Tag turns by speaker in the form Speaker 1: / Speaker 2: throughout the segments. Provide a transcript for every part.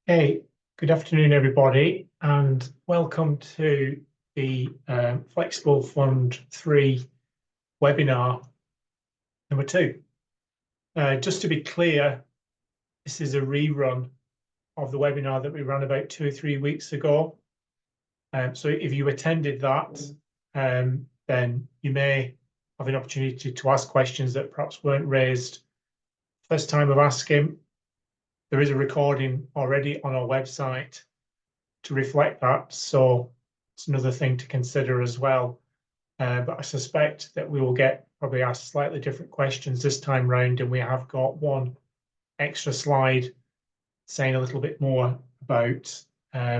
Speaker 1: Hey, good afternoon, everybody, and welcome to the Flexible Fund 3 webinar number 2. Just to be clear, this is a rerun of the webinar that we ran about 2 or 3 weeks ago. So if you attended that, then you may have an opportunity to ask questions that perhaps weren't raised first time of asking. There is a recording already on our website to reflect that, so it's another thing to consider as well. But I suspect that we will get probably asked slightly different questions this time round, and we have got one extra slide saying a little bit more about how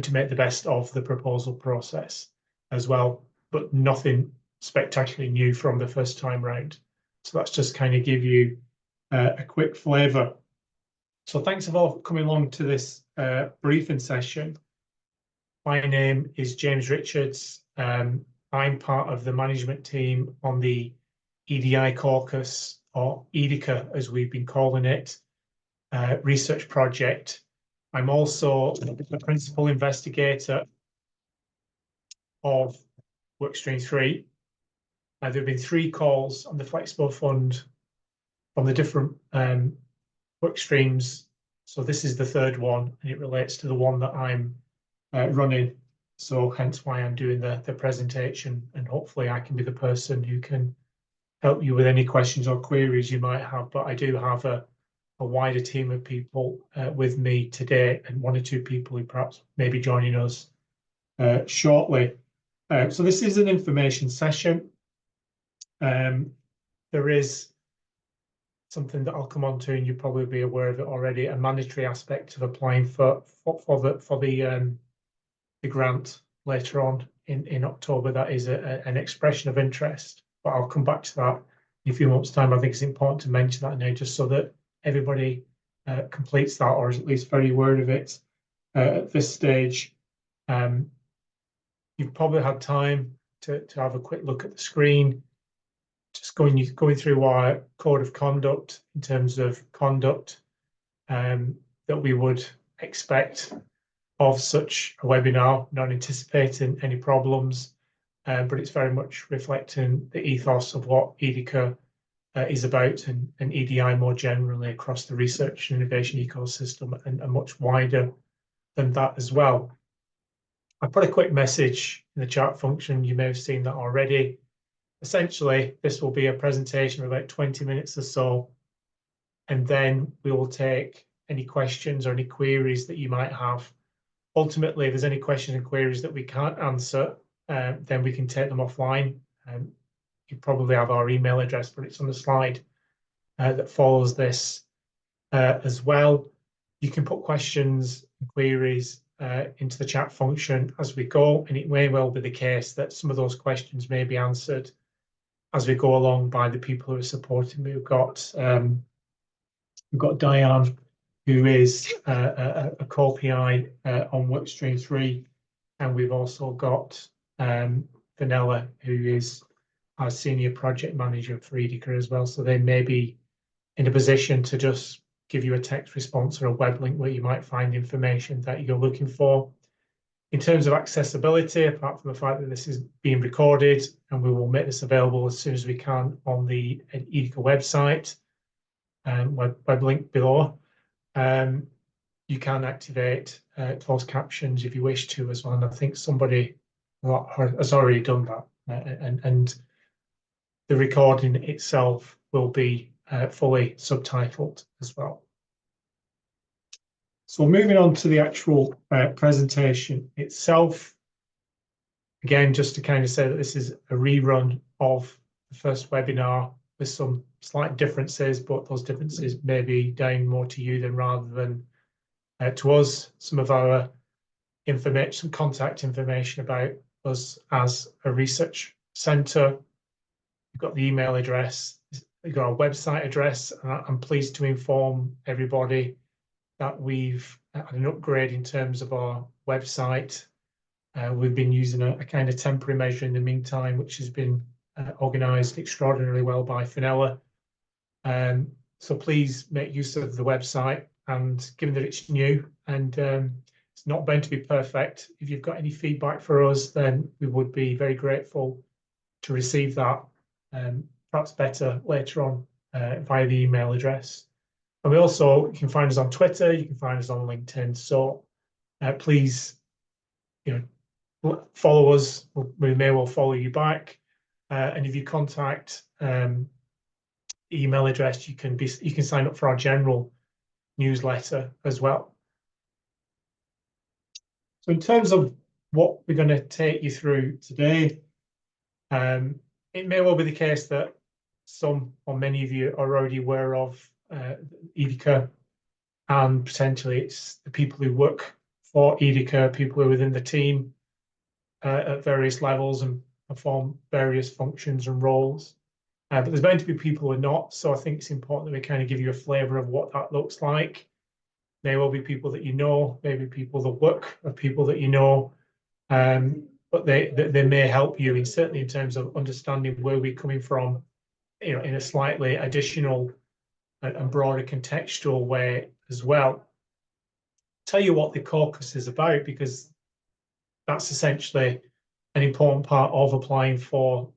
Speaker 1: to make the best of the proposal process as well, but nothing spectacularly new from the first time round. So that's just kind of give you a quick flavour. So thanks all for coming along to this briefing session. My name is James Richards. I'm part of the management team on the EDI Caucus, or EDICa as we've been calling it, research project. I'm also the principal investigator of workstream 3. There have been 3 calls on the Flexible Fund from the different work streams. So this is the 3rd one, and it relates to the one that I'm running. So hence why I'm doing the presentation, and hopefully I can be the person who can help you with any questions or queries you might have. But I do have a wider team of people with me today, and 1 or 2 people who perhaps may be joining us shortly. So this is an information session. There is something that I'll come on to, and you'll probably be aware of it already, a mandatory aspect of applying for the grant later on in October. That is an expression of interest, but I'll come back to that in a few months' time. I think it's important to mention that now, just so that everybody completes that, or is at least very aware of it at this stage. You've probably had time to have a quick look at the screen. Just going through our code of conduct in terms of conduct that we would expect of such a webinar, not anticipating any problems, but it's very much reflecting the ethos of what EDICa is about, and EDI more generally across the research and innovation ecosystem, and much wider than that as well. I put a quick message in the chat function. You may have seen that already. Essentially, this will be a presentation of about 20 minutes or so, and then we will take any questions or any queries that you might have. Ultimately, if there's any questions and queries that we can't answer, then we can take them offline. You probably have our email address, but it's on the slide that follows this as well. You can put questions and queries into the chat function as we go, and it may well be the case that some of those questions may be answered as we go along by the people who are supporting me. We've got Diane, who is a co-PI on workstream 3, and we've also got Vanilla, who is our senior project manager for EDICa as well. So they may be in a position to just give you a text response or a web link where you might find information that you're looking for. In terms of accessibility, apart from the fact that this is being recorded, and we will make this available as soon as we can on the EDICa website, web link below, you can activate closed captions if you wish to as well. And I think somebody has already done that, and the recording itself will be fully subtitled as well. So moving on to the actual presentation itself, again, just to kind of say that this is a rerun of the first webinar with some slight differences, but those differences may be down more to you than rather than to us. Some of our information, some contact information about us as a research centre. We've got the email address, we've got our website address, and I'm pleased to inform everybody that we've had an upgrade in terms of our website. We've been using a kind of temporary measure in the meantime, which has been organised extraordinarily well by Vanilla. So please make use of the website and given that it's new and it's not bound to be perfect, if you've got any feedback for us, then we would be very grateful to receive that, perhaps better later on via the email address. And you can find us on Twitter, you can find us on LinkedIn. So please, follow us. We may well follow you back. And if you contact email address, you can sign up for our general newsletter as well. So in terms of what we're going to take you through today, it may well be the case that some or many of you are already aware of EDICa, and potentially it's the people who work for EDICa, people who are within the team at various levels and perform various functions and roles. But there's bound to be people who are not, so I think it's important that we kind of give you a flavour of what that looks like. There will be people that you know, maybe people that work or people that you know, but they may help you certainly in terms of understanding where we're coming from, in a slightly additional and broader contextual way as well. Tell you what the Caucus is about, because that's essentially an important part of applying for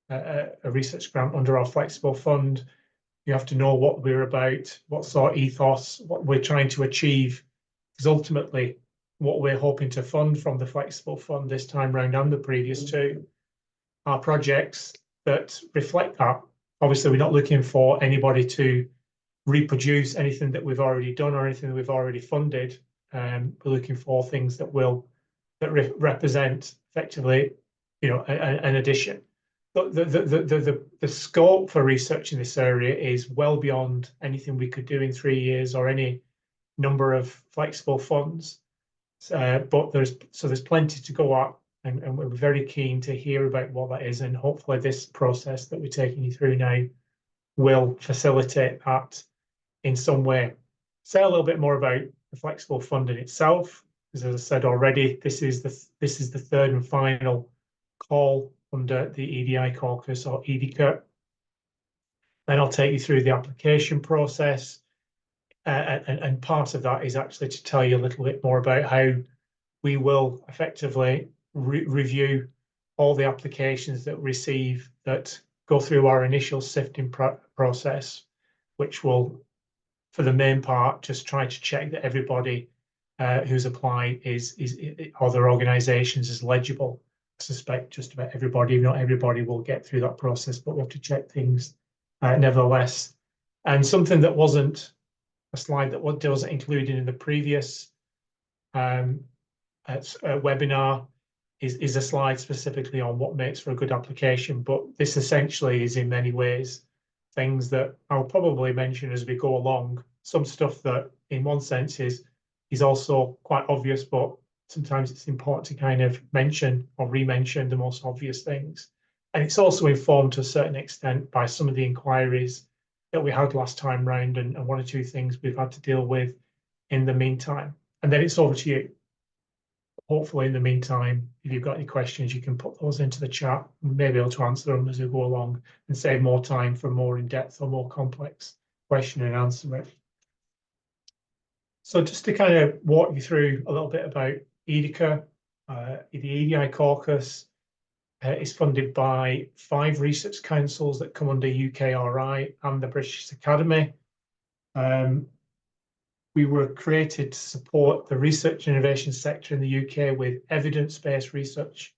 Speaker 1: a research grant under our flexible fund. You have to know what we're about, what sort of ethos, what we're trying to achieve, because ultimately what we're hoping to fund from the flexible fund this time round and the previous two are projects that reflect that. Obviously, we're not looking for anybody to reproduce anything that we've already done or anything that we've already funded. We're looking for things that represent effectively, an addition. But the scope for research in this area is well beyond anything we could do in 3 years or any number of flexible funds. But there's plenty to go at, and we're very keen to hear about what that is, and hopefully this process that we're taking you through now will facilitate that in some way. Say a little bit more about the flexible fund in itself, because as I said already, this is the third and final call under the EDI Caucus or EDICa. Then I'll take you through the application process, and part of that is actually to tell you a little bit more about how we will effectively review all the applications that receive that go through our initial sifting process, which will, for the main part, just try to check that everybody who's applied or their organisations is legible. I suspect just about everybody, not everybody, will get through that process, but we'll have to check things nevertheless. And something that wasn't a slide that wasn't included in the previous webinar is a slide specifically on what makes for a good application. But this essentially is in many ways things that I'll probably mention as we go along. Some stuff that in one sense is also quite obvious, but sometimes it's important to kind of mention or re-mention the most obvious things. And it's also informed to a certain extent by some of the inquiries that we had last time round, and one or two things we've had to deal with in the meantime. And then it's over to you. Hopefully in the meantime, if you've got any questions, you can put those into the chat. We may be able to answer them as we go along and save more time for more in-depth or more complex question and answer. So just to kind of walk you through a little bit about EDICa, the EDI Caucus is funded by 5 research councils that come under UKRI and the British Academy. We were created to support the research and innovation sector in the UK with evidence-based research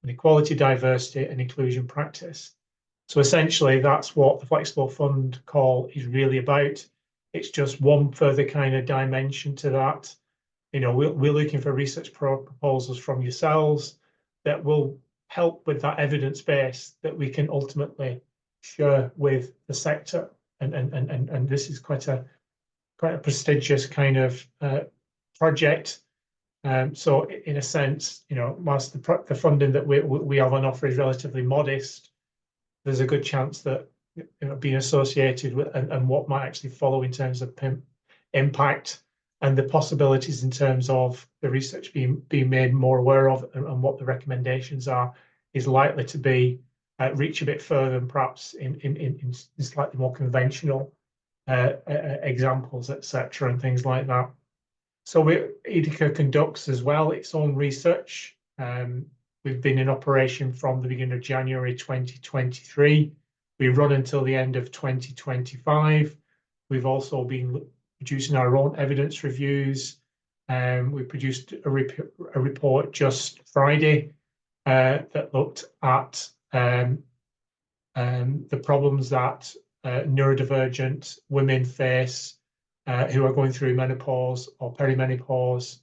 Speaker 1: and equality, diversity and inclusion practice. So essentially that's what the Flexible Fund call is really about. It's just one further kind of dimension to that. We're looking for research proposals from yourselves that will help with that evidence base that we can ultimately share with the sector. And this is quite a prestigious kind of project. So in a sense, whilst the funding that we have on offer is relatively modest, there's a good chance that being associated with and what might actually follow in terms of impact and the possibilities in terms of the research being made more aware of and what the recommendations are is likely to be reach a bit further than perhaps in slightly more conventional examples, etc., and things like that. So EDICa conducts as well its own research. We've been in operation from the beginning of January 2023. We run until the end of 2025. We've also been producing our own evidence reviews. We produced a report just Friday that looked at the problems that neurodivergent women face who are going through menopause or perimenopause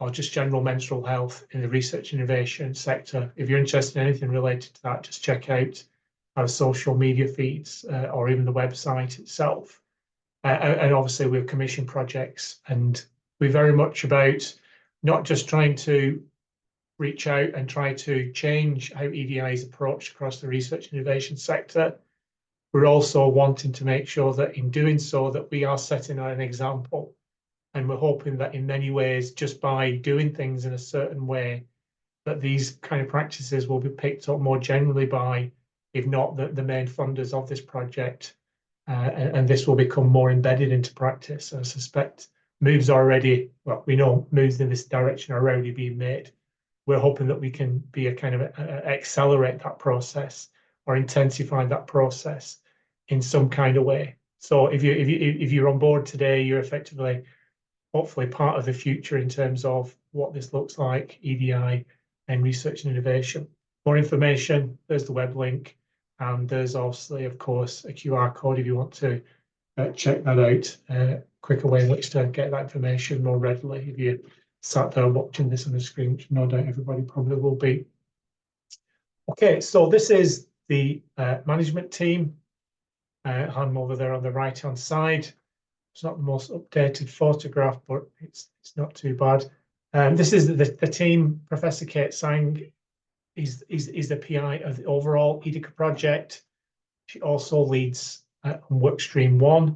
Speaker 1: or just general menstrual health in the research innovation sector. If you're interested in anything related to that, just check out our social media feeds or even the website itself. And obviously we've commissioned projects, and we're very much about not just trying to reach out and try to change how EDI is approached across the research innovation sector. We're also wanting to make sure that in doing so that we are setting an example, and we're hoping that in many ways, just by doing things in a certain way, that these kind of practices will be picked up more generally by, if not the main funders of this project, and this will become more embedded into practice. I suspect moves already, well, we know moves in this direction are already being made. We're hoping that we can be a kind of accelerate that process or intensify that process in some kind of way. So if you're on board today, you're effectively, hopefully, part of the future in terms of what this looks like, EDI and research and innovation. More information, there's the web link, and there's obviously, of course, a QR code if you want to check that out. Quicker way in which to get that information more readily if you sat there watching this on the screen, which no doubt everybody probably will be. Okay, so this is the management team. I'm over there on the right-hand side. It's not the most updated photograph, but it's not too bad. This is the team. Professor Kate Sang is the PI of the overall EDICa project. She also leads on workstream 1.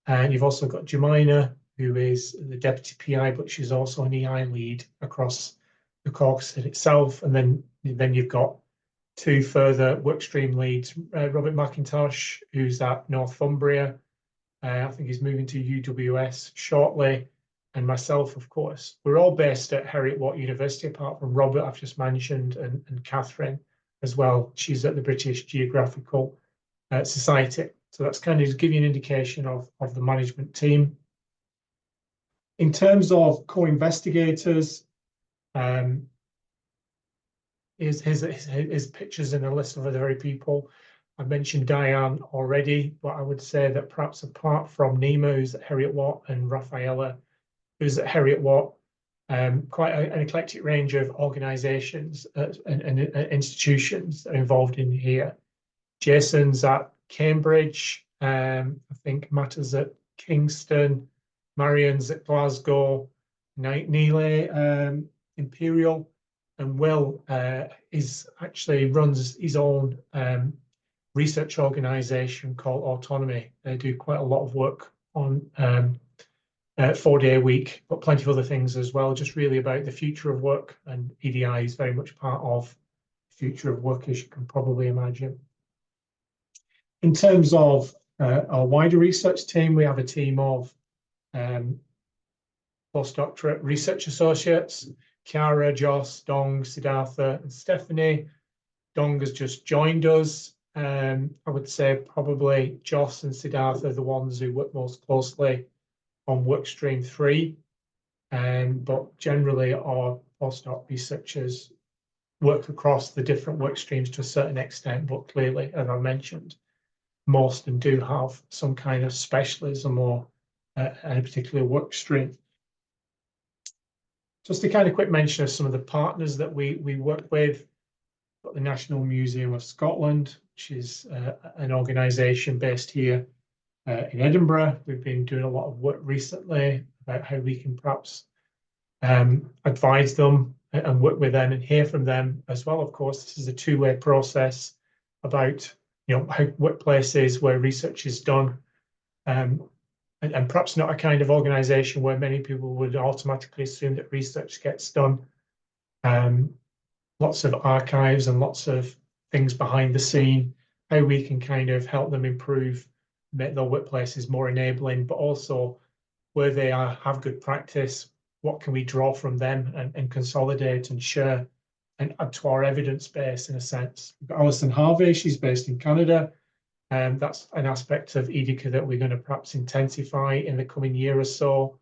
Speaker 1: And you've also got Jemina, who is the deputy PI, but she's also an EI lead across the Caucus itself. And then you've got 2 further workstream leads, Robert McIntosh, who's at Northumbria. I think he's moving to UWS shortly, and myself, of course. We're all based at Heriot-Watt University, apart from Robert, I've just mentioned, and Catherine as well. She's at the British Geographical Society. So that's kind of to give you an indication of the management team. In terms of co-investigators, his pictures in a list of the very people. I mentioned Diane already, but I would say that perhaps apart from Nima, who's at Heriot-Watt, and Rafaela, who's at Heriot-Watt, quite an eclectic range of organisations and institutions are involved in here. Jason's at Cambridge, I think Matt's at Kingston, Marian's at Glasgow, Neile, Imperial, and Will runs his own research organisation called Autonomy. They do quite a lot of work on 4-day week, but plenty of other things as well, just really about the future of work, and EDI is very much part of the future of work, as you can probably imagine. In terms of our wider research team, we have a team of postdoctorate research associates, Chiara, Joss, Dong, Siddhartha, and Stephanie. Dong has just joined us. I would say probably Joss and Siddhartha are the ones who work most closely on workstream 3. But generally our postdoc researchers work across the different work streams to a certain extent, but clearly, as I mentioned, most of them do have some kind of specialism or a particular work stream. Just a kind of quick mention of some of the partners that we work with. Got the National Museum of Scotland, which is an organisation based here in Edinburgh. We've been doing a lot of work recently about how we can perhaps advise them and work with them and hear from them as well. Of course, this is a two-way process about how workplaces where research is done, and perhaps not a kind of organisation where many people would automatically assume that research gets done. Lots of archives and lots of things behind the scene, how we can kind of help them improve make their workplaces more enabling, but also where they have good practice, what can we draw from them and consolidate and share and add to our evidence base in a sense. We've got Alison Harvey, she's based in Canada. That's an aspect of EDICa that we're going to perhaps intensify in the coming year or so.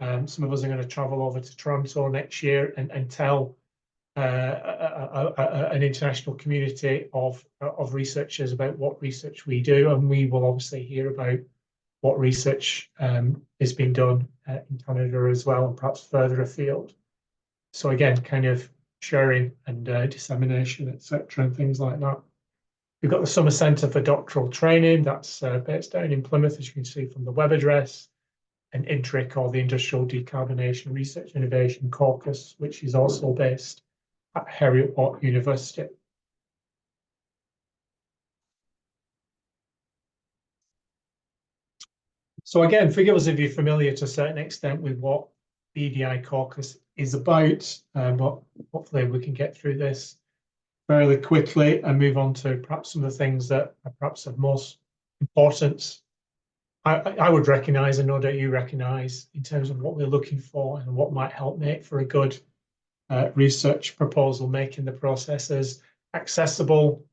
Speaker 1: Some of us are going to travel over to Toronto next year and tell an international community of researchers about what research we do, and we will obviously hear about what research is being done in Canada as well, and perhaps further afield. So again, kind of sharing and dissemination, etc., and things like that. We've got the Summer Centre for Doctoral Training, that's based down in Plymouth, as you can see from the web address, and EDICa, or the Industrial Decarbonation Research Innovation Caucus, which is also based at Heriot-Watt University. So again, forgive us if you're familiar to a certain extent with what the EDI Caucus is about, but hopefully we can get through this fairly quickly and move on to perhaps some of the things that are perhaps of most importance. I would recognise, and no doubt you recognise, in terms of what we're looking for and what might help make for a good research proposal, making the process as accessible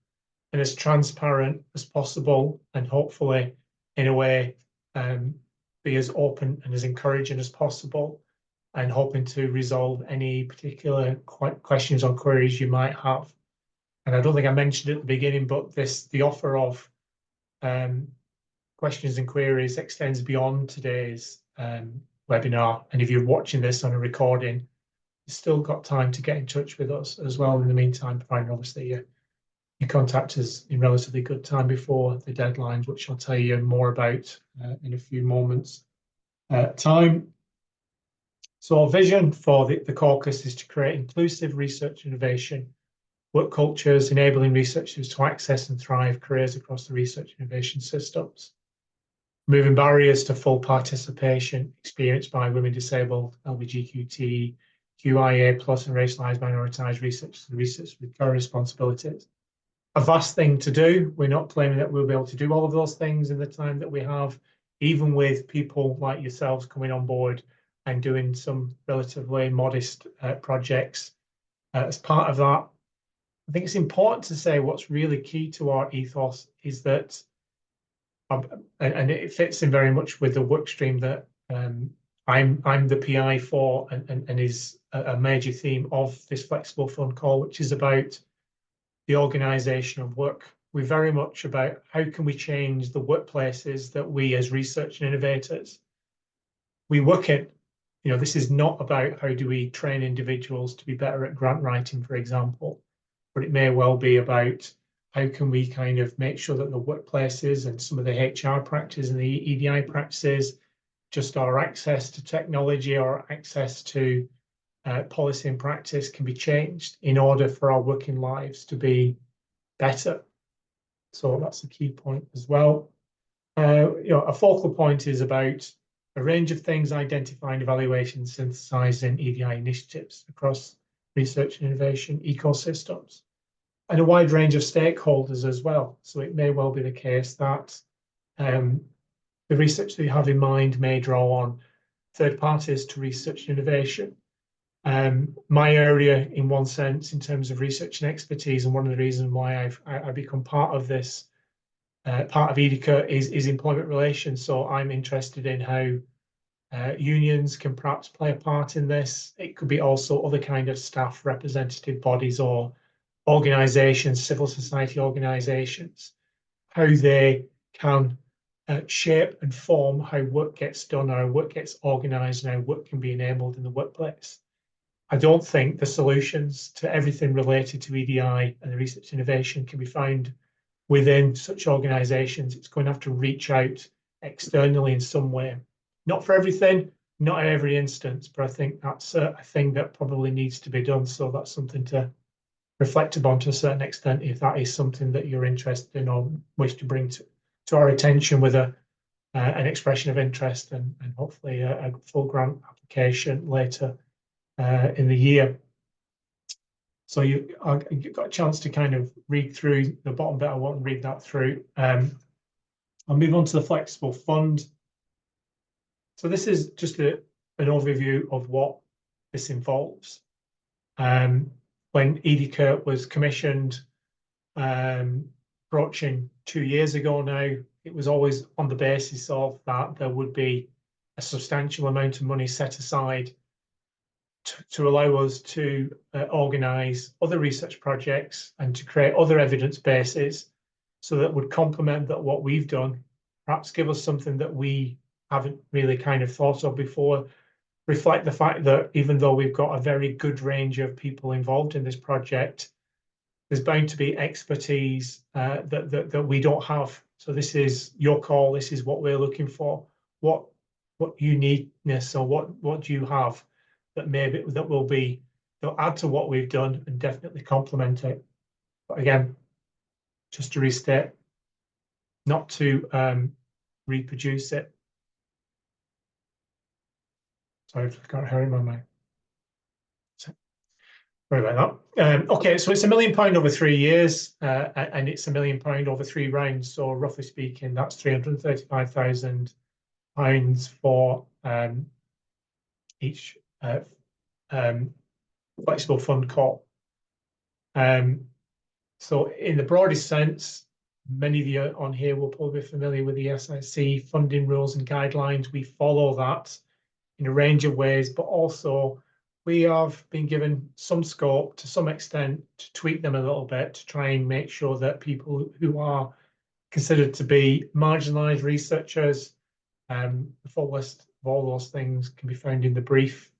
Speaker 1: and as transparent as possible, and hopefully in a way be as open and as encouraging as possible, and hoping to resolve any particular questions or queries you might have. And I don't think I mentioned it at the beginning, but the offer of questions and queries extends beyond today's webinar. And if you're watching this on a recording, you've still got time to get in touch with us as well in the meantime, providing obviously you contact us in relatively good time before the deadlines, which I'll tell you more about in a few moments' time. So our vision for the caucus is to create inclusive research innovation, work cultures, enabling researchers to access and thrive careers across the research innovation systems, moving barriers to full participation experienced by women, disabled, LGBTQIA+, and racialized minoritized researchers and researchers with care responsibilities. A vast thing to do. We're not claiming that we'll be able to do all of those things in the time that we have, even with people like yourselves coming on board and doing some relatively modest projects. As part of that, I think it's important to say what's really key to our ethos is that, and it fits in very much with the work stream that I'm the PI for, and is a major theme of this flexible fund call, which is about the organisation of work. We're very much about how can we change the workplaces that we as research and innovators we work in. You know, this is not about how do we train individuals to be better at grant writing, for example, but it may well be about how can we kind of make sure that the workplaces and some of the HR practices and the EDI practices, just our access to technology or access to policy and practice can be changed in order for our working lives to be better. So that's a key point as well. You know, a focal point is about a range of things, identifying, evaluation, synthesizing EDI initiatives across research and innovation ecosystems, and a wide range of stakeholders as well. So it may well be the case that the research that you have in mind may draw on third parties to research and innovation. My area, in one sense, in terms of research and expertise, and one of the reasons why I've become part of this, part of EDICa, is employment relations. So I'm interested in how unions can perhaps play a part in this. It could be also other kind of staff representative bodies or organisations, civil society organisations, how they can shape and form how work gets done, how work gets organised, and how work can be enabled in the workplace. I don't think the solutions to everything related to EDI and the research innovation can be found within such organisations. It's going to have to reach out externally in some way. Not for everything, not in every instance, but I think that's a thing that probably needs to be done. So that's something to reflect upon to a certain extent, if that is something that you're interested in or wish to bring to our attention with an expression of interest and hopefully a full grant application later in the year. So you've got a chance to kind of read through the bottom bit. I won't read that through. I'll move on to the flexible fund. So this is just an overview of what this involves. When EDICa was commissioned, approaching 2 years ago now, it was always on the basis of that there would be a substantial amount of money set aside to allow us to organise other research projects and to create other evidence bases so that would complement that what we've done, perhaps give us something that we haven't really kind of thought of before, reflect the fact that even though we've got a very good range of people involved in this project, there's bound to be expertise that we don't have. So this is your call. This is what we're looking for. What uniqueness or what do you have that maybe they'll add to what we've done and definitely complement it. But again, just to restate, not to reproduce it. Sorry, I've got a hair in my mouth. Sorry about that. Okay, so it's £1 million over 3 years, and it's £1 million over 3 rounds. So roughly speaking, that's £335,000 for each flexible fund call. So in the broadest sense, many of you on here will probably be familiar with the SIC funding rules and guidelines. We follow that in a range of ways, but also we have been given some scope to some extent to tweak them a little bit to try and make sure that people who are considered to be marginalised researchers, the full list of all those things can be found in the brief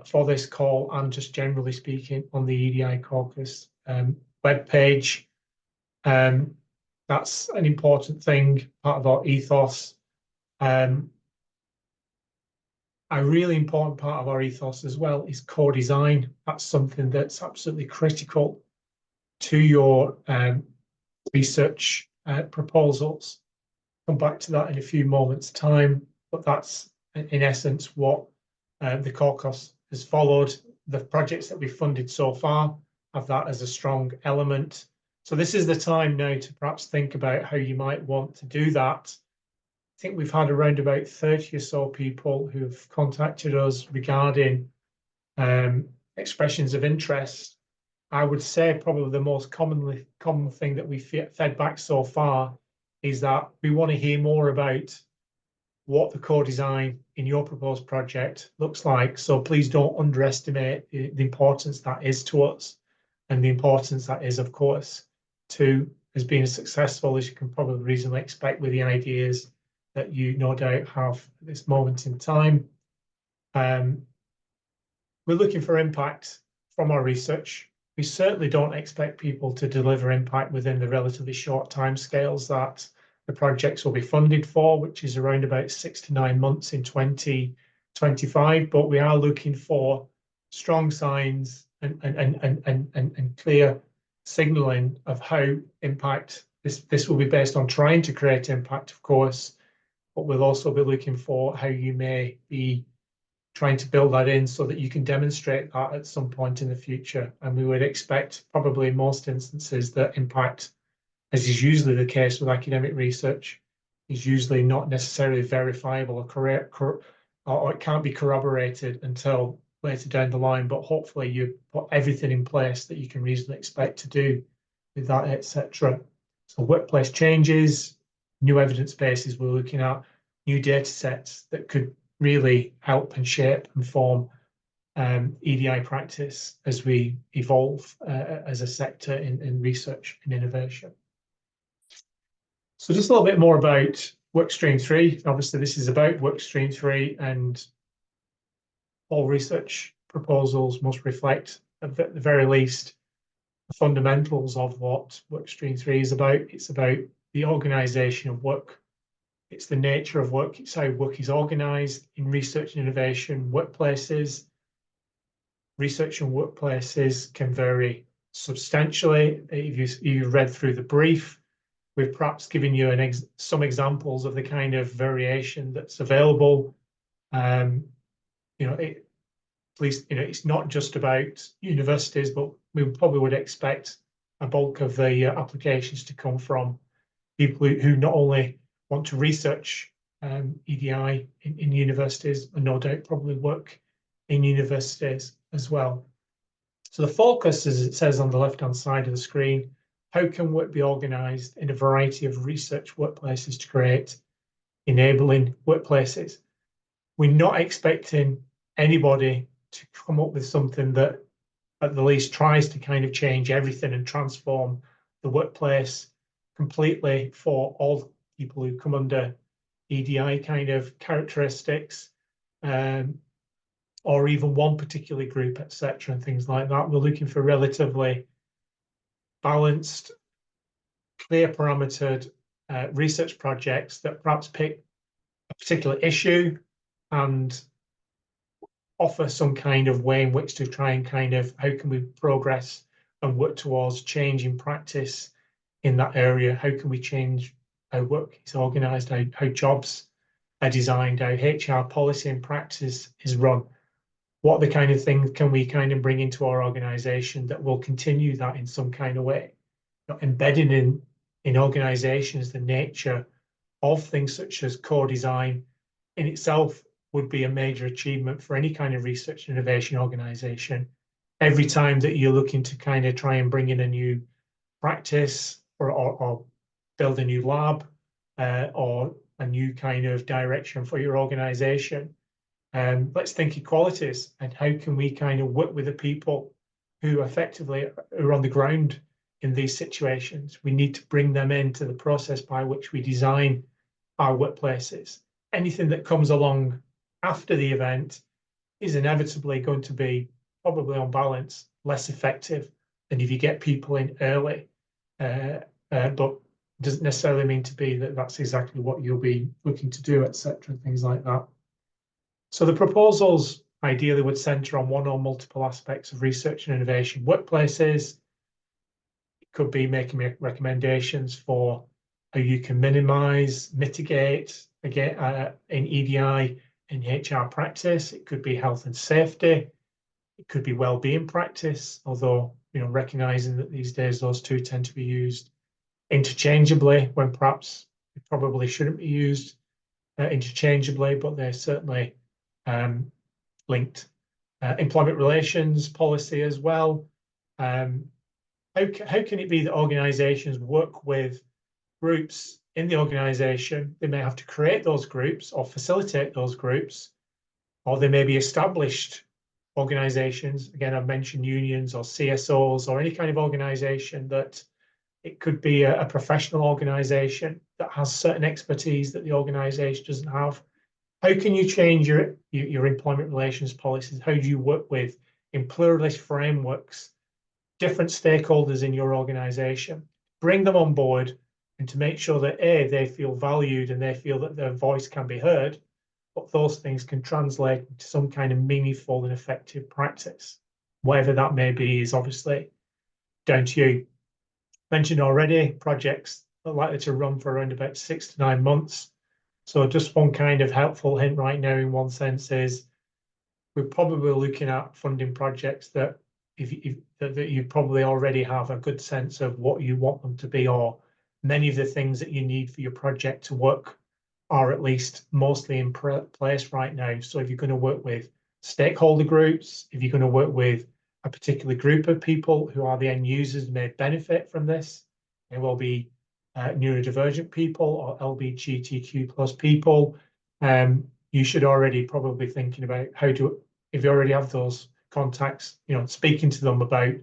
Speaker 1: for this call and just generally speaking on the EDI Caucus webpage. That's an important thing, part of our ethos. A really important part of our ethos as well is core design. That's something that's absolutely critical to your research proposals. Come back to that in a few moments' time, but that's in essence what the Caucus has followed. The projects that we've funded so far have that as a strong element. So this is the time now to perhaps think about how you might want to do that. I think we've had around about 30 or so people who've contacted us regarding expressions of interest. I would say probably the most common thing that we fed back so far is that we want to hear more about what the core design in your proposed project looks like. So please don't underestimate the importance that is to us and the importance that is, of course, to as being as successful as you can probably reasonably expect with the ideas that you no doubt have at this moment in time. We're looking for impact from our research. We certainly don't expect people to deliver impact within the relatively short timescales that the projects will be funded for, which is around about 6 to 9 months in 2025. But we are looking for strong signs and clear signalling of how impact, this will be based on trying to create impact, of course, but we'll also be looking for how you may be trying to build that in so that you can demonstrate that at some point in the future. And we would expect probably in most instances that impact, as is usually the case with academic research, is usually not necessarily verifiable or it can't be corroborated until later down the line, but hopefully you put everything in place that you can reasonably expect to do with that, etc. So workplace changes, new evidence bases we're looking at, new data sets that could really help and shape and form EDI practice as we evolve as a sector in research and innovation. So just a little bit more about workstream 3. Obviously, this is about workstream 3, and all research proposals must reflect, at the very least, the fundamentals of what workstream 3 is about. It's about the organisation of work. It's the nature of work. It's how work is organised in research and innovation workplaces. Research and workplaces can vary substantially. If you've read through the brief, we've perhaps given you some examples of the kind of variation that's available. It's not just about universities, but we probably would expect a bulk of the applications to come from people who not only want to research EDI in universities, and no doubt probably work in universities as well. So the focus, as it says on the left-hand side of the screen, how can work be organised in a variety of research workplaces to create enabling workplaces? We're not expecting anybody to come up with something that at the least tries to kind of change everything and transform the workplace completely for all people who come under EDI kind of characteristics, or even one particular group, etc., and things like that. We're looking for relatively balanced, clear parametered research projects that perhaps pick a particular issue and offer some kind of way in which to try and kind of how can we progress and work towards changing practice in that area? How can we change how work is organised, how jobs are designed, how HR policy and practice is run? What the kind of things can we kind of bring into our organisation that will continue that in some kind of way? Embedding in organisations the nature of things such as co-design in itself would be a major achievement for any kind of research and innovation organisation. Every time that you're looking to kind of try and bring in a new practice or build a new lab or a new kind of direction for your organisation, let's think equalities and how can we kind of work with the people who effectively are on the ground in these situations. We need to bring them into the process by which we design our workplaces. Anything that comes along after the event is inevitably going to be, probably on balance, less effective than if you get people in early. But doesn't necessarily mean to be that that's exactly what you'll be looking to do, etc., things like that. So the proposals ideally would centre on one or multiple aspects of research and innovation workplaces. It could be making recommendations for how you can minimise, mitigate, again, in EDI, in HR practice. It could be health and safety. It could be well-being practice, although, recognising that these days those two tend to be used interchangeably when perhaps they probably shouldn't be used interchangeably, but they're certainly linked. Employment relations policy as well. How can it be that organisations work with groups in the organisation? They may have to create those groups or facilitate those groups, or they may be established organisations. Again, I've mentioned unions or CSOs or any kind of organisation that it could be a professional organisation that has certain expertise that the organisation doesn't have. How can you change your employment relations policies? How do you work with, in pluralist frameworks, different stakeholders in your organisation? Bring them on board and to make sure that A, they feel valued and they feel that their voice can be heard, but those things can translate into some kind of meaningful and effective practice. Whatever that may be is obviously down to you. Mentioned already, projects are likely to run for around about 6 to 9 months. So just one kind of helpful hint right now in one sense is we're probably looking at funding projects that that you probably already have a good sense of what you want them to be, or many of the things that you need for your project to work are at least mostly in place right now. So if you're going to work with stakeholder groups, if you're going to work with a particular group of people who are the end users may benefit from this, there will be neurodivergent people or LGBTQ plus people. You should already probably thinking about how to, if you already have those contacts, speaking to them about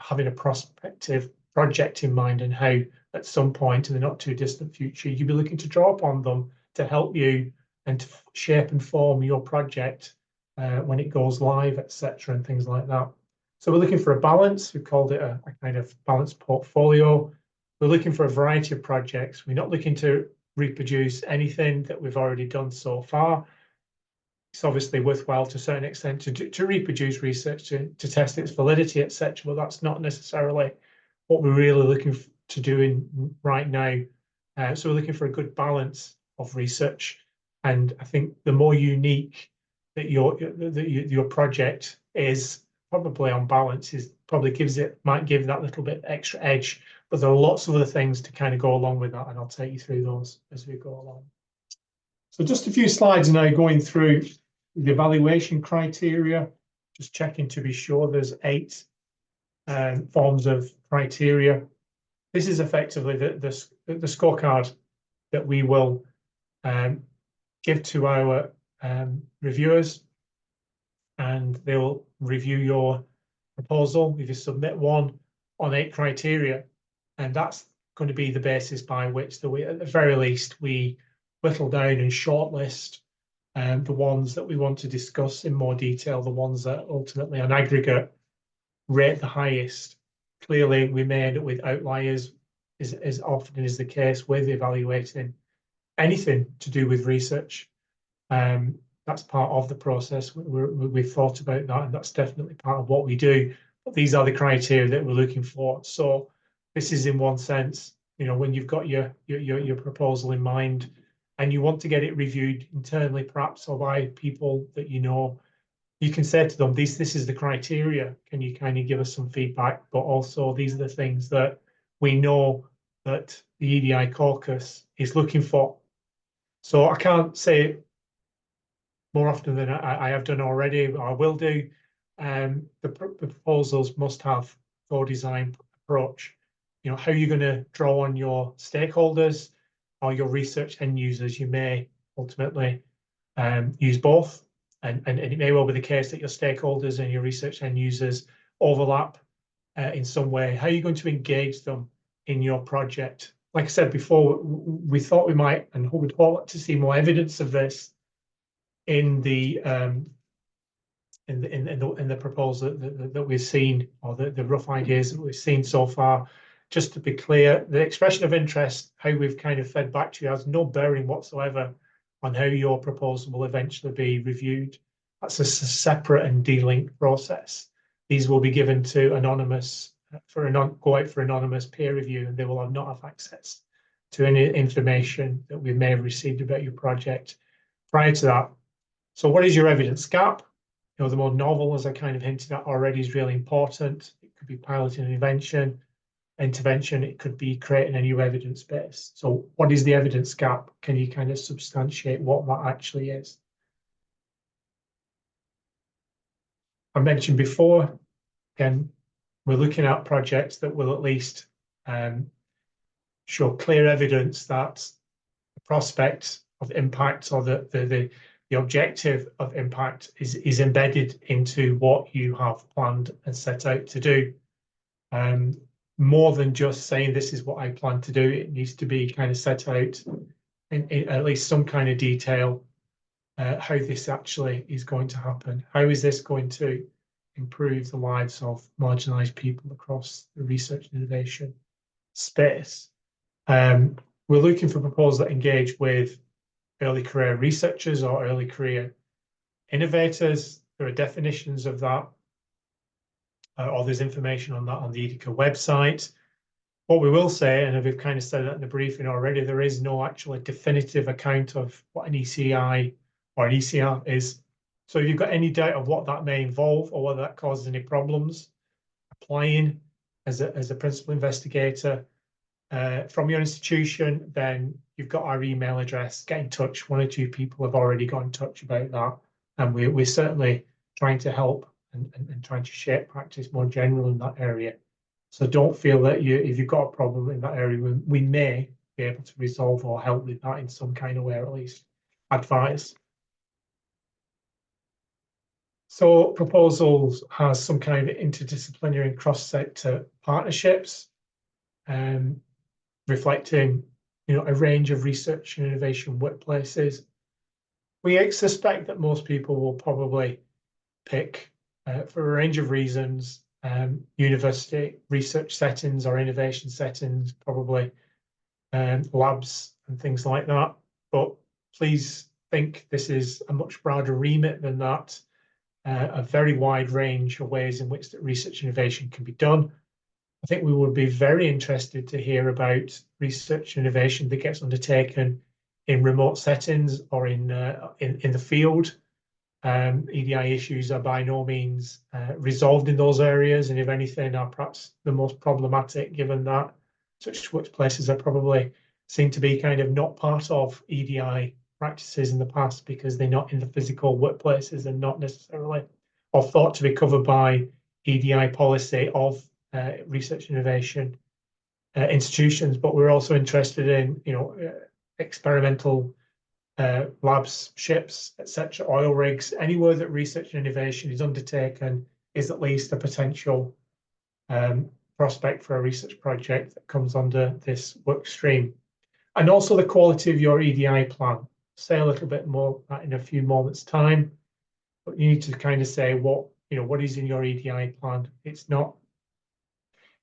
Speaker 1: having a prospective project in mind and how at some point in the not too distant future, you'll be looking to draw upon them to help you and to shape and form your project when it goes live, etc., and things like that. So we're looking for a balance. We called it a kind of balanced portfolio. We're looking for a variety of projects. We're not looking to reproduce anything that we've already done so far. It's obviously worthwhile to a certain extent to reproduce research to test its validity, etc. But that's not necessarily what we're really looking to do right now. So we're looking for a good balance of research. And I think the more unique that your project is, probably on balance, is probably might give that little bit extra edge but there are lots of other things to kind of go along with that, and I'll take you through those as we go along. So just a few slides now going through the evaluation criteria, just checking to be sure there's 8 forms of criteria. This is effectively the scorecard that we will give to our reviewers, and they'll review your proposal if you submit one on 8 criteria, and that's going to be the basis by which at the very least we whittle down and shortlist the ones that we want to discuss in more detail, the ones that ultimately on aggregate rate the highest. Clearly, we may end up with outliers, as often is the case with evaluating anything to do with research. That's part of the process. We've thought about that, and that's definitely part of what we do. But these are the criteria that we're looking for. So this is, in one sense, when you've got your proposal in mind, and you want to get it reviewed internally, perhaps, or by people that you can say to them, this is the criteria. Can you kind of give us some feedback? But also, these are the things that we know that the EDI Caucus is looking for. So I can't say it more often than I have done already, or I will do. The proposals must have a design approach. How you're going to draw on your stakeholders or your research end users. You may ultimately use both, and it may well be the case that your stakeholders and your research end users overlap in some way. How are you going to engage them in your project? Like I said before, we thought we might and would hope to see more evidence of this in the proposal that we've seen, or the rough ideas that we've seen so far. Just to be clear, the expression of interest, how we've kind of fed back to you, has no bearing whatsoever on how your proposal will eventually be reviewed. That's a separate and de-linked process. These will be given to anonymous, go out for anonymous peer review, and they will not have access to any information that we may have received about your project prior to that. So what is your evidence gap? The more novel, as I kind of hinted at already, is really important. It could be piloting an intervention. It could be creating a new evidence base. So what is the evidence gap? Can you kind of substantiate what that actually is? I mentioned before, again, we're looking at projects that will at least show clear evidence that the prospect of impact, or the objective of impact is embedded into what you have planned and set out to do. More than just saying this is what I plan to do, it needs to be kind of set out in at least some kind of detail how this actually is going to happen. How is this going to improve the lives of marginalised people across the research and innovation space? We're looking for proposals that engage with early career researchers or early career innovators. There are definitions of that, or there's information on that on the EDICa website. What we will say, and we've kind of said that in the briefing already, there is no actual definitive account of what an ECI or an ECR is. So if you've got any doubt of what that may involve, or whether that causes any problems applying as a principal investigator from your institution, then you've got our email address. Get in touch. 1 or 2 people have already got in touch about that, and we're certainly trying to help and trying to shape practice more general in that area. So don't feel that if you've got a problem in that area, we may be able to resolve or help with that in some kind of way, or at least advise. So proposals has some kind of interdisciplinary and cross-sector partnerships, reflecting a range of research and innovation workplaces. We suspect that most people will probably pick, for a range of reasons, university research settings or innovation settings, probably labs and things like that. But please think this is a much broader remit than that, a very wide range of ways in which that research innovation can be done. I think we would be very interested to hear about research innovation that gets undertaken in remote settings or in the field. EDI issues are by no means resolved in those areas, and if anything, are perhaps the most problematic, given that such workplaces are probably seen to be kind of not part of EDI practices in the past because they're not in the physical workplaces and not necessarily or thought to be covered by EDI policy of research innovation institutions. But we're also interested in, experimental labs, ships, etc., oil rigs, anywhere that research and innovation is undertaken is at least a potential prospect for a research project that comes under this work stream. And also the quality of your EDI plan. Say a little bit more in a few moments' time, but you need to kind of say what is in your EDI plan. It's not,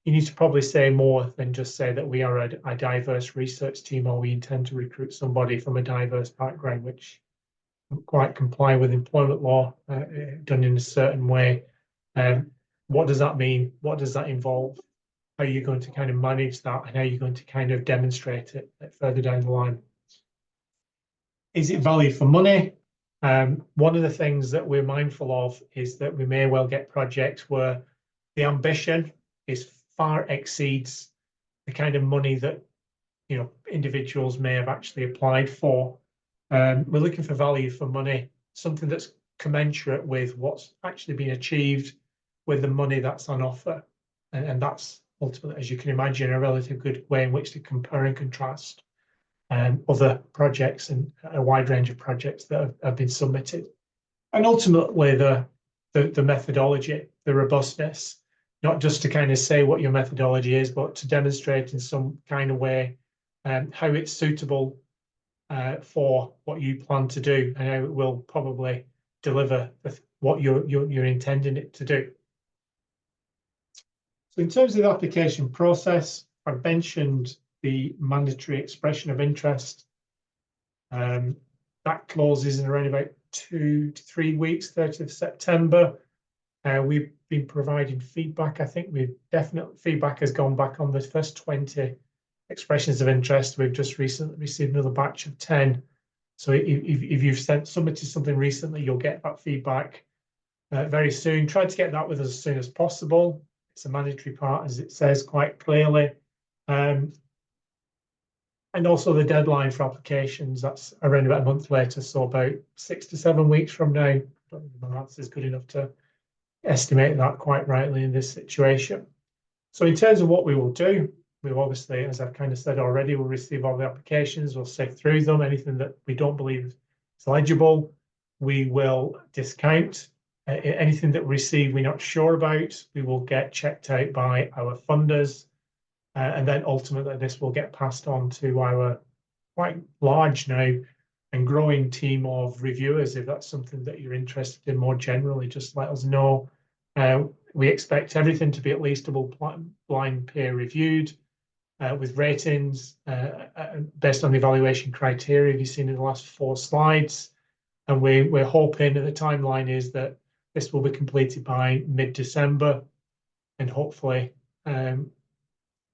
Speaker 1: you need to probably say more than just say that we are a diverse research team or we intend to recruit somebody from a diverse background, which don't quite comply with employment law done in a certain way. What does that mean? What does that involve? How are you going to kind of manage that, and how are you going to kind of demonstrate it further down the line? Is it value for money? One of the things that we're mindful of is that we may well get projects where the ambition is far exceeds the kind of money that individuals may have actually applied for. We're looking for value for money, something that's commensurate with what's actually been achieved with the money that's on offer, and that's ultimately, as you can imagine, a relatively good way in which to compare and contrast other projects and a wide range of projects that have been submitted. And ultimately, the methodology, the robustness, not just to kind of say what your methodology is, but to demonstrate in some kind of way how it's suitable for what you plan to do and how it will probably deliver what you're intending it to do. So in terms of the application process, I've mentioned the mandatory expression of interest. That closes in around about 2 to 3 weeks, 30th of September. We've been providing feedback. I think feedback has gone back on the first 20 expressions of interest. We've just recently received another batch of 10. So if you've submitted something recently, you'll get that feedback very soon. Try to get that with us as soon as possible. It's a mandatory part, as it says quite clearly. And also the deadline for applications, that's around about a month later, so about 6 to 7 weeks from now. I don't think my maths is good enough to estimate that quite rightly in this situation. So in terms of what we will do, we'll obviously, as I've kind of said already, we'll receive all the applications, we'll sift through them, anything that we don't believe is eligible, we will discount. Anything that we receive we're not sure about, we will get checked out by our funders, and then ultimately this will get passed on to our quite large now and growing team of reviewers. If that's something that you're interested in more generally, just let us know. We expect everything to be at least double-blind peer reviewed with ratings based on the evaluation criteria you've seen in the last 4 slides. And we're hoping, and the timeline is that this will be completed by mid-December, and hopefully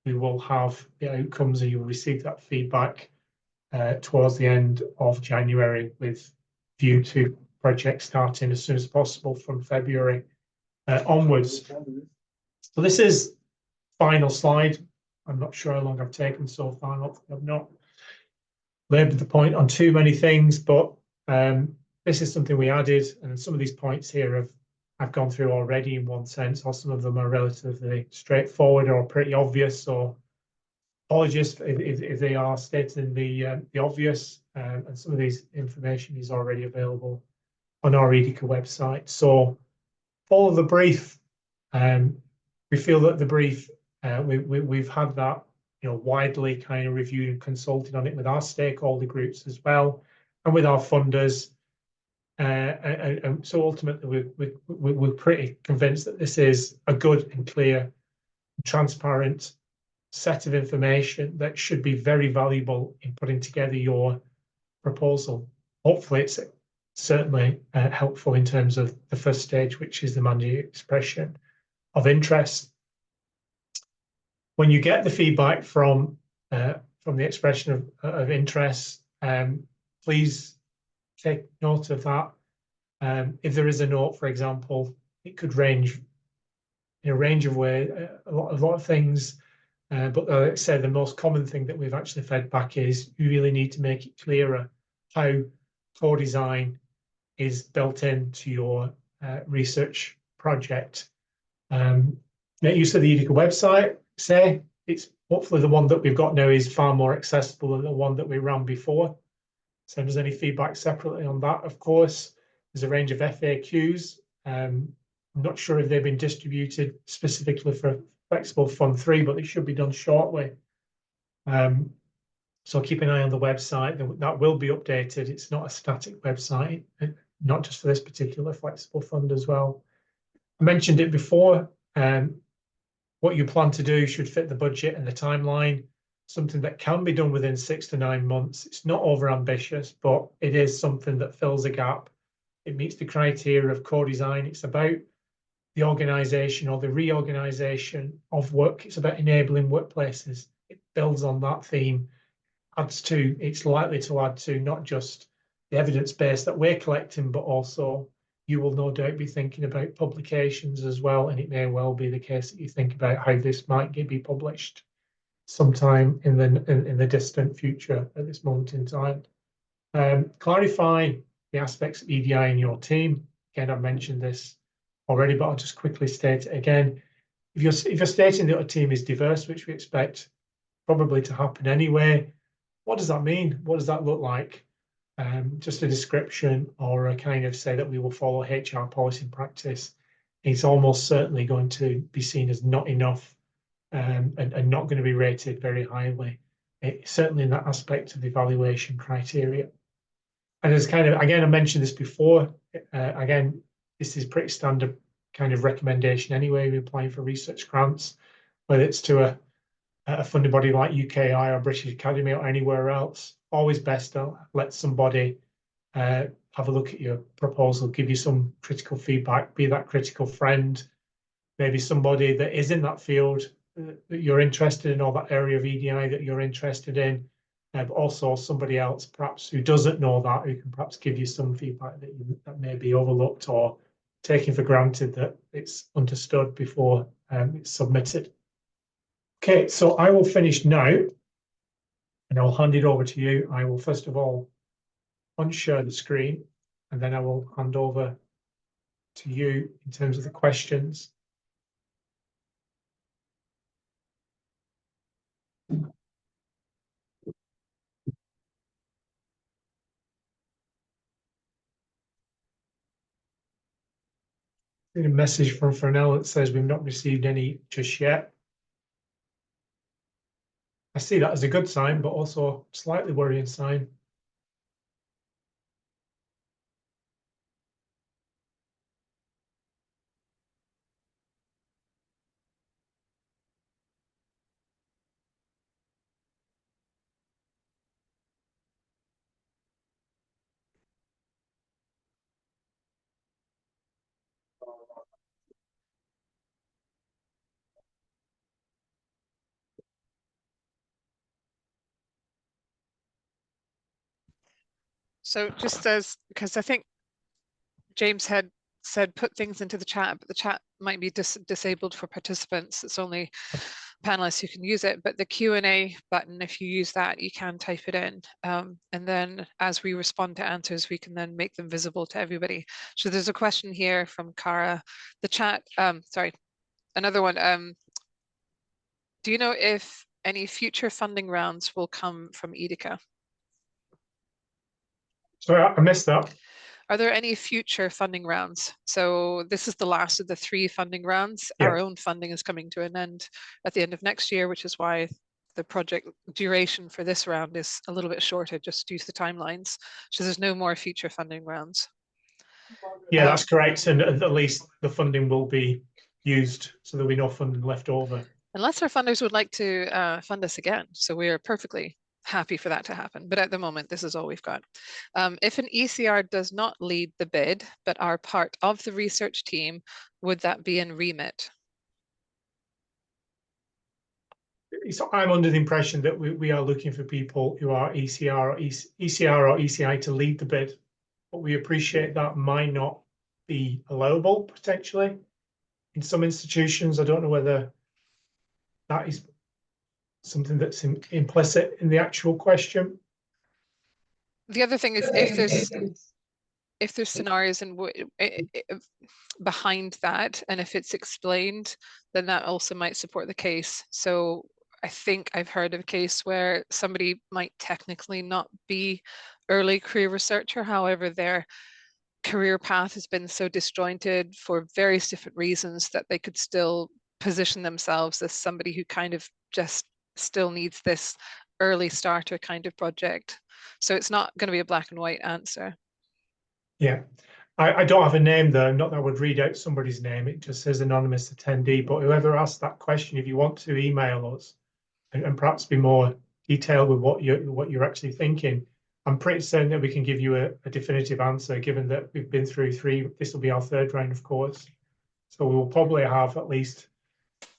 Speaker 1: we will have the outcomes and you'll receive that feedback towards the end of January, with view to project starting as soon as possible from February onwards. So this is final slide. I'm not sure how long I've taken so far. Hopefully I've not laboured the point on too many things, but this is something we added, and some of these points here I've gone through already in one sense, or some of them are relatively straightforward or pretty obvious, so apologies if they are stated in the obvious, and some of these information is already available on our EDICa website. So follow the brief. We feel that the brief, we've had that widely kind of reviewed and consulted on it with our stakeholder groups as well, and with our funders. And so ultimately, we're pretty convinced that this is a good and clear, transparent set of information that should be very valuable in putting together your proposal. Hopefully, it's certainly helpful in terms of the first stage, which is the mandatory expression of interest. When you get the feedback from the expression of interest, please take note of that. If there is a note, for example, it could range in a range of ways, a lot of things. But like I said, the most common thing that we've actually fed back is you really need to make it clearer how core design is built into your research project. Make use of the EDICa website. Say it's hopefully the one that we've got now is far more accessible than the one that we ran before. So if there's any feedback separately on that, of course, there's a range of FAQs. I'm not sure if they've been distributed specifically for Flexible Fund 3, but they should be done shortly. So keep an eye on the website. That will be updated. It's not a static website, not just for this particular flexible fund as well. I mentioned it before. What you plan to do should fit the budget and the timeline, something that can be done within 6 to 9 months. It's not over ambitious, but it is something that fills a gap. It meets the criteria of core design. It's about the organization or the reorganization of work. It's about enabling workplaces. It builds on that theme. It's likely to add to not just the evidence base that we're collecting, but also you will no doubt be thinking about publications as well. And it may well be the case that you think about how this might be published sometime in the distant future at this moment in time. Clarify the aspects of EDI in your team. Again, I've mentioned this already, but I'll just quickly state it again. If you're stating that a team is diverse, which we expect probably to happen anyway, what does that mean? What does that look like? Just a description or a kind of say that we will follow HR policy and practice. It's almost certainly going to be seen as not enough and not going to be rated very highly. Certainly in that aspect of the evaluation criteria. And as kind of, again, I mentioned this before, again, this is pretty standard kind of recommendation anyway, we're applying for research grants, whether it's to a funding body like UKI or British Academy or anywhere else, always best to let somebody have a look at your proposal, give you some critical feedback, be that critical friend, maybe somebody that is in that field that you're interested in or that area of EDI that you're interested in, but also somebody else perhaps who doesn't know that, who can perhaps give you some feedback that may be overlooked or taken for granted that it's understood before it's submitted. Okay, so I will finish now and I'll hand it over to you. I will first of all unshare the screen and then I will hand over to you in terms of the questions. A message from Fernell that says we've not received any just yet. I see that as a good sign, but also a slightly worrying sign.
Speaker 2: So just because I think James had said put things into the chat, but the chat might be disabled for participants. It's only panelists who can use it, but the Q&A button, if you use that, you can type it in. And then as we respond to answers, we can then make them visible to everybody. So there's a question here from Cara. The chat, sorry, another one. Do you know if any future funding rounds will come from EDICa?
Speaker 1: Sorry, I missed that.
Speaker 2: Are there any future funding rounds? So this is the last of the 3 funding rounds.
Speaker 1: Yeah.
Speaker 2: Our own funding is coming to an end at the end of next year, which is why the project duration for this round is a little bit shorter, just due to the timelines. So there's no more future funding rounds.
Speaker 1: Yeah, that's correct. And at least the funding will be used, so there'll be no funding left over.
Speaker 2: Unless our funders would like to fund us again. So we are perfectly happy for that to happen. But at the moment, this is all we've got. If an ECR does not lead the bid, but are part of the research team, would that be in remit?
Speaker 1: So I'm under the impression that we are looking for people who are ECR or ECI to lead the bid, but we appreciate that might not be allowable potentially in some institutions. I don't know whether that is something that's implicit in the actual question?
Speaker 2: The other thing is if there's scenarios and behind that, and if it's explained, then that also might support the case. So I think I've heard of a case where somebody might technically not be early career researcher, however, their career path has been so disjointed for various different reasons that they could still position themselves as somebody who kind of just still needs this early starter kind of project. So it's not going to be a black and white answer.
Speaker 1: Yeah, I don't have a name though, not that I would read out somebody's name, it just says anonymous attendee, but whoever asked that question, if you want to email us and perhaps be more detailed with what you're actually thinking, I'm pretty certain that we can give you a definitive answer, given that we've been through this will be our third round, of course. So we will probably have at least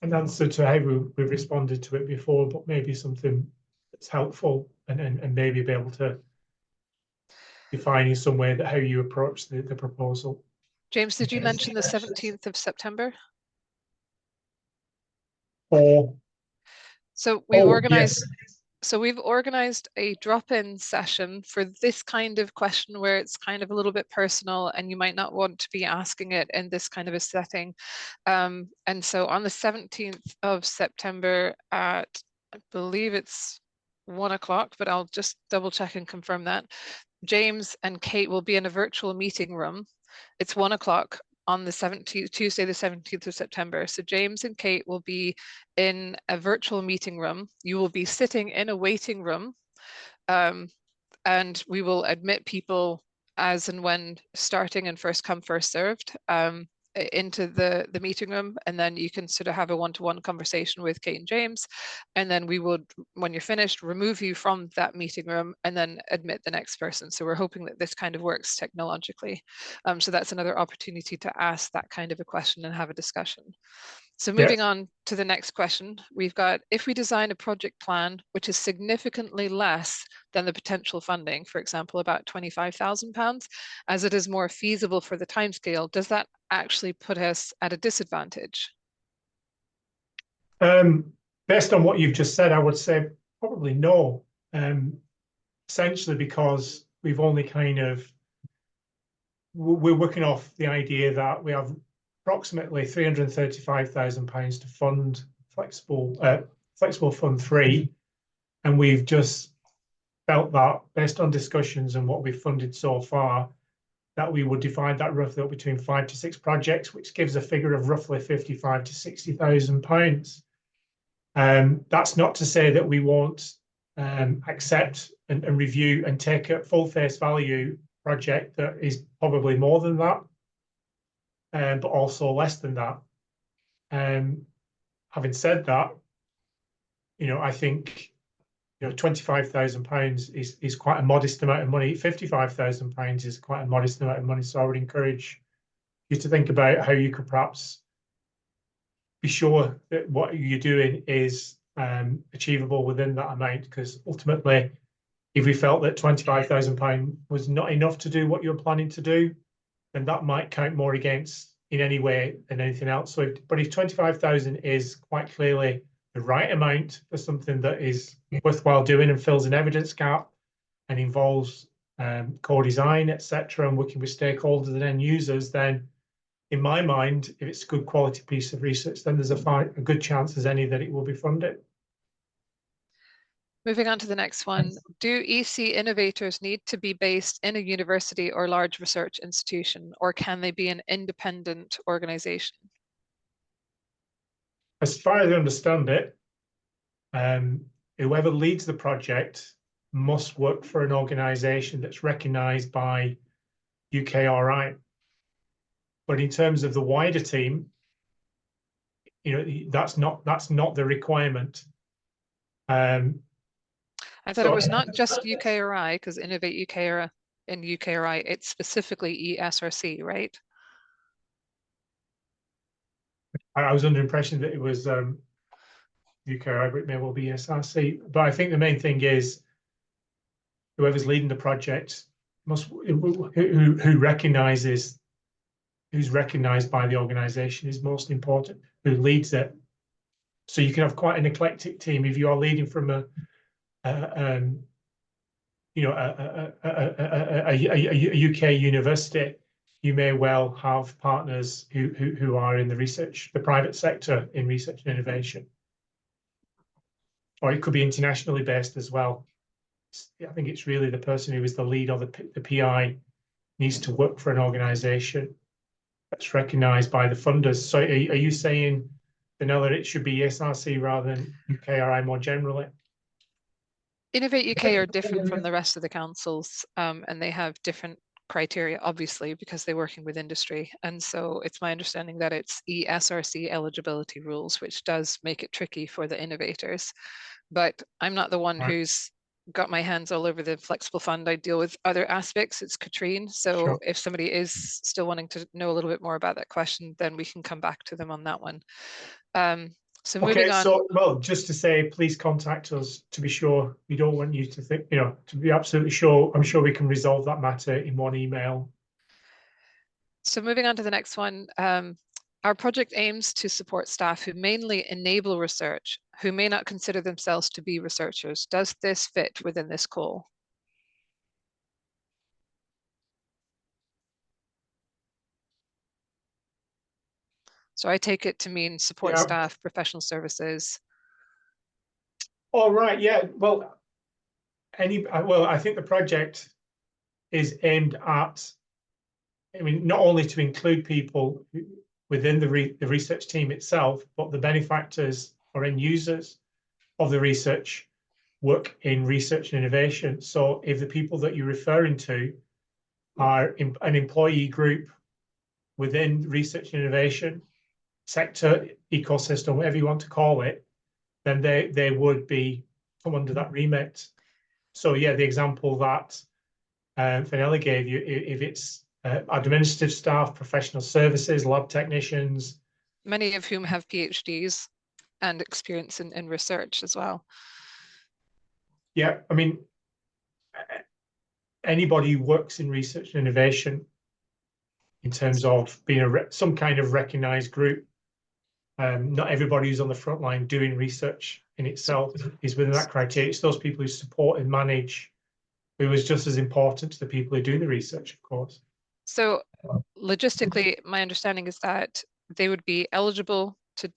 Speaker 1: an answer to how we've responded to it before, but maybe something that's helpful and maybe be able to define in some way that how you approach the proposal.
Speaker 2: James, did you mention the 17th of September?
Speaker 1: Or
Speaker 2: So we've organized
Speaker 1: yes.
Speaker 2: So we've organized a drop-in session for this kind of question where it's kind of a little bit personal and you might not want to be asking it in this kind of a setting. And so on the 17th of September at, I believe it's 1 o'clock, but I'll just double check and confirm that. James and Kate will be in a virtual meeting room. It's 1 o'clock on the 17th, Tuesday, the 17th of September. So James and Kate will be in a virtual meeting room. You will be sitting in a waiting room, and we will admit people as and when starting and first come, first served into the meeting room. And then you can sort of have a one-to-one conversation with Kate and James. And then we would, when you're finished, remove you from that meeting room and then admit the next person. So we're hoping that this kind of works technologically. So that's another opportunity to ask that kind of a question and have a discussion. So moving on to the next question, we've got, if we design a project plan which is significantly less than the potential funding, for example, about £25,000, as it is more feasible for the timescale, does that actually put us at a disadvantage?
Speaker 1: Based on what you've just said, I would say probably no. Essentially because we've only we're working off the idea that we have approximately £335,000 to fund flexible fund 3, and we've just felt that based on discussions and what we've funded so far, that we would divide that roughly up between 5 to 6 projects, which gives a figure of roughly £55,000 to £60,000. That's not to say that we won't accept and review and take at full face value project that is probably more than that, but also less than that. Having said that, I think £25,000 is quite a modest amount of money. £55,000 is quite a modest amount of money. So I would encourage you to think about how you could perhaps be sure that what you're doing is achievable within that amount, because ultimately, if we felt that £25,000 was not enough to do what you're planning to do, then that might count more against in any way than anything else. So, but if 25,000 is quite clearly the right amount for something that is worthwhile doing and fills an evidence gap and involves co-design, etc., and working with stakeholders and end users, then in my mind, if it's a good quality piece of research, then there's a good chance as any that it will be funded.
Speaker 2: Moving on to the next one, do EC innovators need to be based in a university or large research institution, or can they be an independent organization?
Speaker 1: As far as I understand it, whoever leads the project must work for an organization that's recognized by UKRI. But in terms of the wider team, that's not the requirement.
Speaker 2: I thought it was not just UKRI, because Innovate UK in UKRI, it's specifically ESRC, right?
Speaker 1: I was under the impression that it was UKRI, but it may well be ESRC. But I think the main thing is whoever's leading the project who's recognized by the organization is most important. Who leads it? So you can have quite an eclectic team if you are leading from a UK university. You may well have partners who are in the research, the private sector in research and innovation, or it could be internationally based as well. I think it's really the person who is the lead or the PI needs to work for an organisation that's recognised by the funders. So are you saying, Vanilla, it should be ESRC rather than UKRI more generally?
Speaker 2: Innovate UK are different from the rest of the councils, and they have different criteria, obviously, because they're working with industry. And so it's my understanding that it's ESRC eligibility rules, which does make it tricky for the innovators. But I'm not the one who's got my hands all over the flexible fund. I deal with other aspects. It's Katrine. So if somebody is still wanting to know a little bit more about that question, then we can come back to them on that one. So moving on.
Speaker 1: So, well, just to say, please contact us to be sure. We don't want you to think, to be absolutely sure. I'm sure we can resolve that matter in one email.
Speaker 2: So moving on to the next one. Our project aims to support staff who mainly enable research, who may not consider themselves to be researchers. Does this fit within this call? So I take it to mean support staff, professional services.
Speaker 1: All right, yeah. Well, I think the project is aimed at, not only to include people within the research team itself, but the benefactors or end users of the research work in research and innovation. So if the people that you're referring to are an employee group within research and innovation sector, ecosystem, whatever you want to call it, then they would come under that remit. So yeah, the example that Fenella gave you, if it's administrative staff, professional services, lab technicians.
Speaker 2: Many of whom have PhDs and experience in research as well.
Speaker 1: Yeah, anybody who works in research and innovation in terms of being some kind of recognized group. Not everybody who's on the front line doing research in itself is within that criteria. It's those people who support and manage, who is just as important to the people who do the research, of course.
Speaker 2: So logistically, my understanding is that they would be eligible to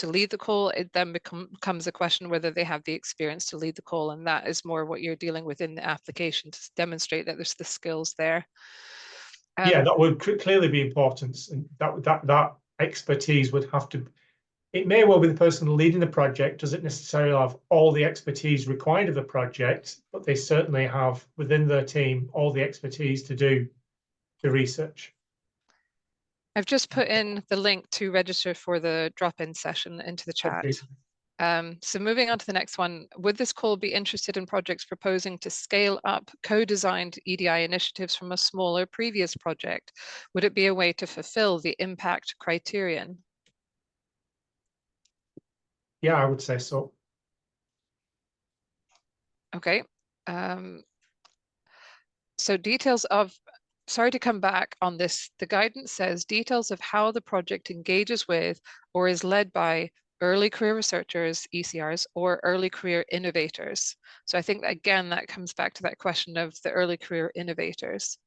Speaker 2: lead the call. It then becomes a question whether they have the experience to lead the call, and that is more what you're dealing with in the application to demonstrate that there's the skills there.
Speaker 1: Yeah, that would clearly be important, and that expertise would have to. It may well be the person leading the project doesn't necessarily have all the expertise required of the project, but they certainly have within their team all the expertise to do the research.
Speaker 2: I've just put in the link to register for the drop-in session into the chat. Okay. So moving on to the next one, would this call be interested in projects proposing to scale up co-designed EDI initiatives from a smaller previous project? Would it be a way to fulfill the impact criterion?
Speaker 1: Yeah, I would say so.
Speaker 2: Okay. So details of, sorry to come back on this, the guidance says details of how the project engages with or is led by early career researchers, ECRs, or early career innovators. So I think, again, that comes back to that question of the early career innovators.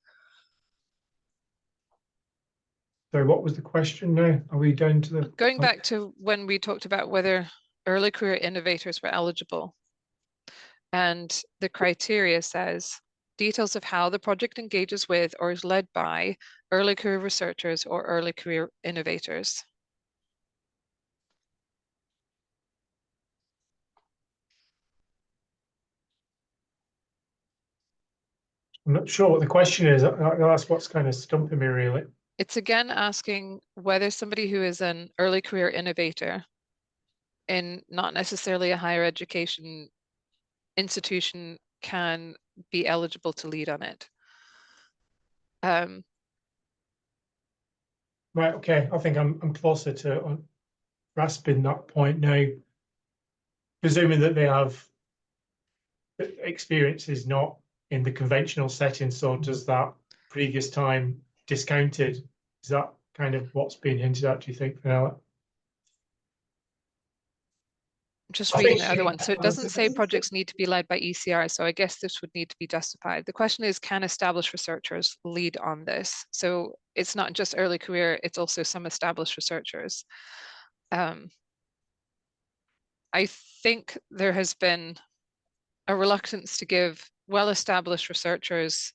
Speaker 1: So what was the question now? Are we down to the...
Speaker 2: Going back to when we talked about whether early career innovators were eligible. And the criteria says, details of how the project engages with or is led by early career researchers or early career innovators.
Speaker 1: I'm not sure what the question is. That's what's kind of stumping me, really.
Speaker 2: It's again asking whether somebody who is an early career innovator in not necessarily a higher education institution can be eligible to lead on it.
Speaker 1: Right, okay. I think I'm closer to grasping that point now. Presuming that they have experiences not in the conventional setting, so does that previous time discounted? Is that kind of what's being hinted at, do you think, Fenella?
Speaker 2: just
Speaker 1: I
Speaker 2: reading
Speaker 1: think
Speaker 2: the other one. So it doesn't say projects need to be led by ECR. So I guess this would need to be justified. The question is, can established researchers lead on this? So it's not just early career, it's also some established researchers. I think there has been a reluctance to give well-established researchers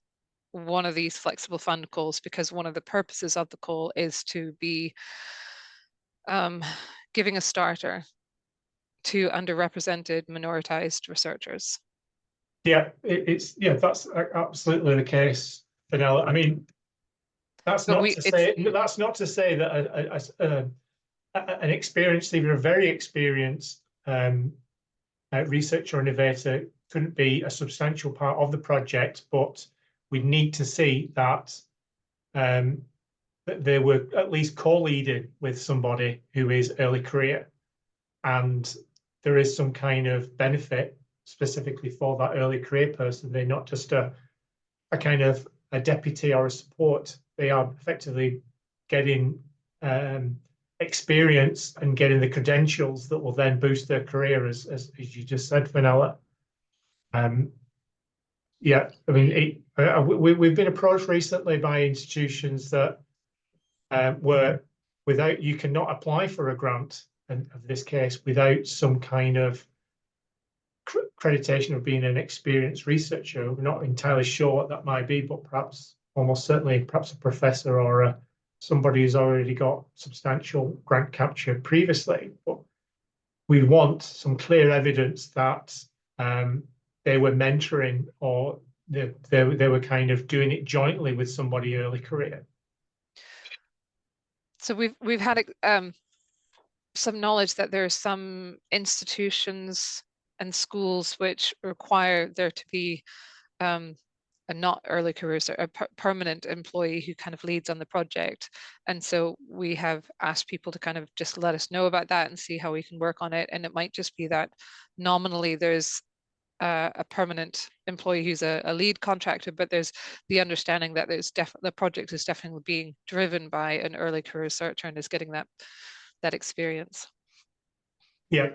Speaker 2: one of these flexible fund calls, because one of the purposes of the call is to be giving a starter to underrepresented, minoritized researchers.
Speaker 1: yeah, that's absolutely the case, Vanilla. I mean, that's
Speaker 2: But
Speaker 1: not
Speaker 2: we,
Speaker 1: to
Speaker 2: it's,
Speaker 1: say that an experienced, even a very experienced researcher or innovator couldn't be a substantial part of the project, but we need to see that that they were at least co-leading with somebody who is early career, and there is some kind of benefit specifically for that early career person. They're not just a kind of a deputy or a support. They are effectively getting experience and getting the credentials that will then boost their career, as you just said, Vanilla. Yeah, I mean, we've been approached recently by institutions that where without, you cannot apply for a grant, and of this case, without some kind of accreditation of being an experienced researcher. We're not entirely sure what that might be, but perhaps, almost certainly, perhaps a professor or somebody who's already got substantial grant capture previously. But we want some clear evidence that they were mentoring, or they were kind of doing it jointly with somebody early career.
Speaker 2: so we've had some knowledge that there are some institutions and schools which require there to be a not early career, so a permanent employee who kind of leads on the project. And so we have asked people to kind of just let us know about that and see how we can work on it. And it might just be that nominally there's a permanent employee who's a lead contractor, but there's the understanding that there's the project is definitely being driven by an early career researcher and is getting that experience.
Speaker 1: Yeah,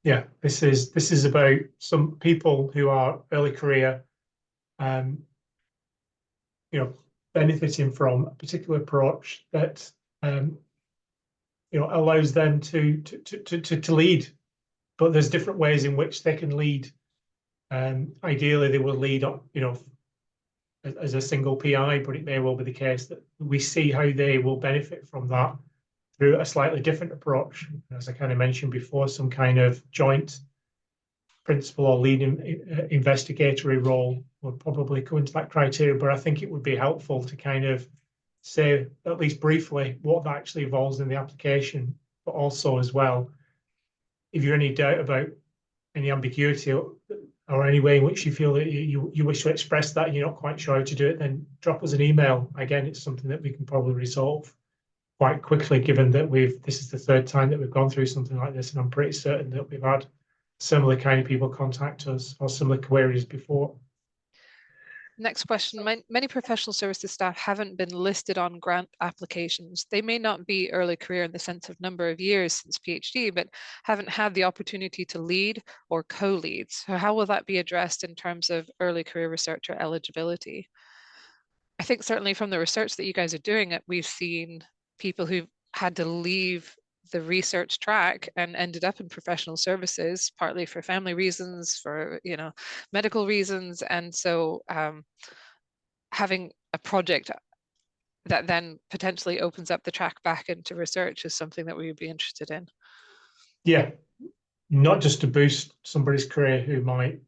Speaker 1: yeah. This is about some people who are early career, benefiting from a particular approach that allows them to lead. But there's different ways in which they can lead. Ideally, they will lead on, as a single PI, but it may well be the case that we see how they will benefit from that through a slightly different approach. As I kind of mentioned before, some kind of joint principal or lead investigatory role would probably come into that criteria, but I think it would be helpful to kind of say, at least briefly, what that actually involves in the application, but also as well, if you're any doubt about any ambiguity or any way in which you feel that you wish to express that and you're not quite sure how to do it, then drop us an email. Again, it's something that we can probably resolve quite quickly, given that this is the third time that we've gone through something like this, and I'm pretty certain that we've had similar kind of people contact us or similar queries before.
Speaker 2: Next question. Many professional services staff haven't been listed on grant applications. They may not be early career in the sense of number of years since PhD, but haven't had the opportunity to lead or co-lead. So how will that be addressed in terms of early career researcher eligibility? I think certainly from the research that you guys are doing, we've seen people who've had to leave the research track and ended up in professional services, partly for family reasons, for medical reasons. And so having a project that then potentially opens up the track back into research is something that we would be interested in.
Speaker 1: Yeah, not just to boost somebody's career who might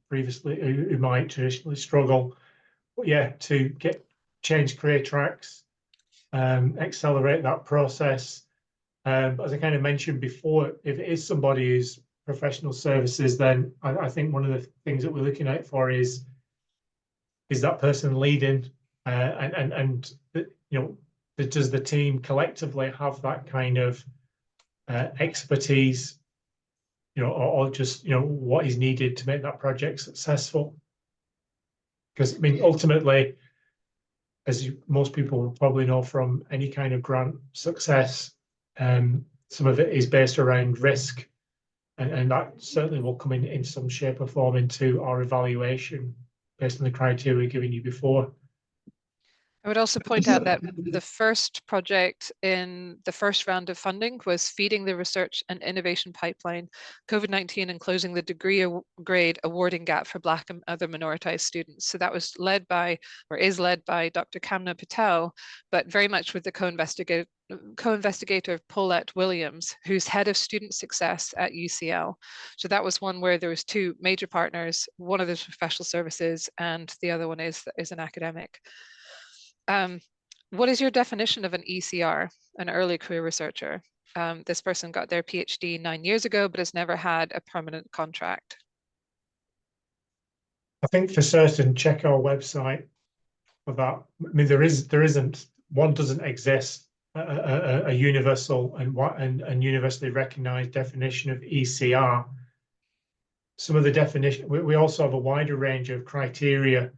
Speaker 1: traditionally struggle, but yeah, to change career tracks, accelerate that process. As I kind of mentioned before, if it is somebody who's professional services, then I think one of the things that we're looking out for is that person leading, and does the team collectively have that kind of expertise, or just what is needed to make that project successful? Because I mean, ultimately, as most people will probably know from any kind of grant success, some of it is based around risk, and that certainly will come in some shape or form into our evaluation based on the criteria we've given you before.
Speaker 2: I would also point out that the first project in the first round of funding was feeding the research and innovation pipeline, COVID-19 and closing the degree grade awarding gap for Black and other minoritized students. So that was led by, or is led by, Dr. Kamna Patel, but very much with the co-investigator Paulette Williams, who's head of student success at UCL. So that was one where there was two major partners. One of them is professional services and the other one is an academic. What is your definition of an ECR, an early career researcher? This person got their PhD 9 years ago, but has never had a permanent contract.
Speaker 1: I think for certain, check our website for that. I mean, there isn't, one doesn't exist, a universal and universally recognized definition of ECR. Some of the definition, we also have a wider range of criteria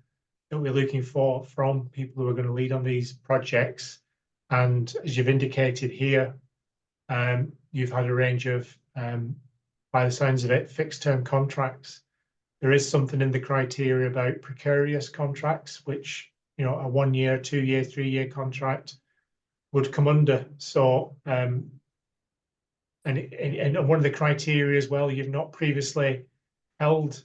Speaker 1: that we're looking for from people who are going to lead on these projects. And as you've indicated here, you've had a range of, by the sounds of it, fixed term contracts. There is something in the criteria about precarious contracts, which, you know, a 1 year, 2 year, 3 year contract would come under. So, and one of the criteria as well, you've not previously held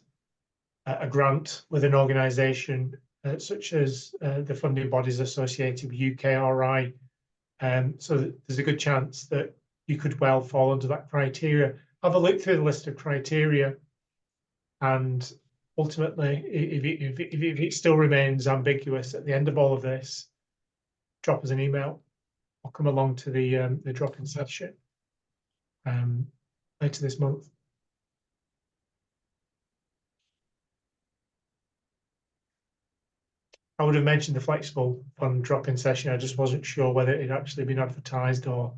Speaker 1: a grant with an organisation such as the funding bodies associated with UKRI. So there's a good chance that you could well fall under that criteria. Have a look through the list of criteria, and ultimately, if it still remains ambiguous at the end of all of this, drop us an email or come along to the drop-in session later this month. I would have mentioned the flexible fund drop-in session. I just wasn't sure whether it had actually been advertised or.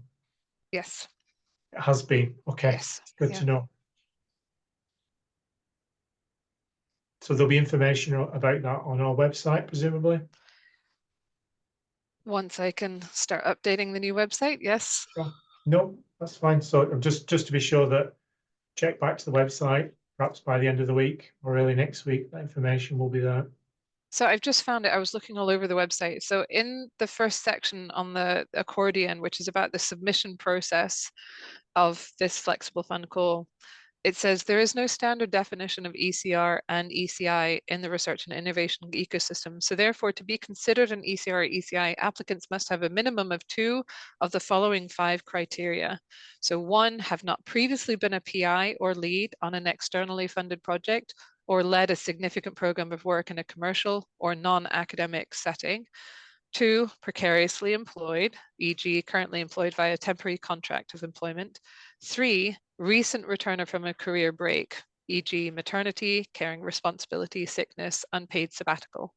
Speaker 2: Yes.
Speaker 1: It has been. Okay.
Speaker 2: Yes.
Speaker 1: Good to know. So there'll be information about that on our website, presumably.
Speaker 2: Once I can start updating the new website, yes.
Speaker 1: Sure. No, that's fine. So just to be sure that check back to the website, perhaps by the end of the week or early next week, that information will be there.
Speaker 2: So I've just found it. I was looking all over the website. So in the first section on the accordion, which is about the submission process of this flexible fund call, it says there is no standard definition of ECR and ECI in the research and innovation ecosystem. So therefore, to be considered an ECR or ECI, applicants must have a minimum of 2 of the following 5 criteria. So 1, have not previously been a PI or lead on an externally funded project or led a significant program of work in a commercial or non-academic setting. 2, precariously employed, e.g. currently employed via temporary contract of employment. 3, recent returner from a career break, e.g. maternity, caring responsibility, sickness, unpaid sabbatical.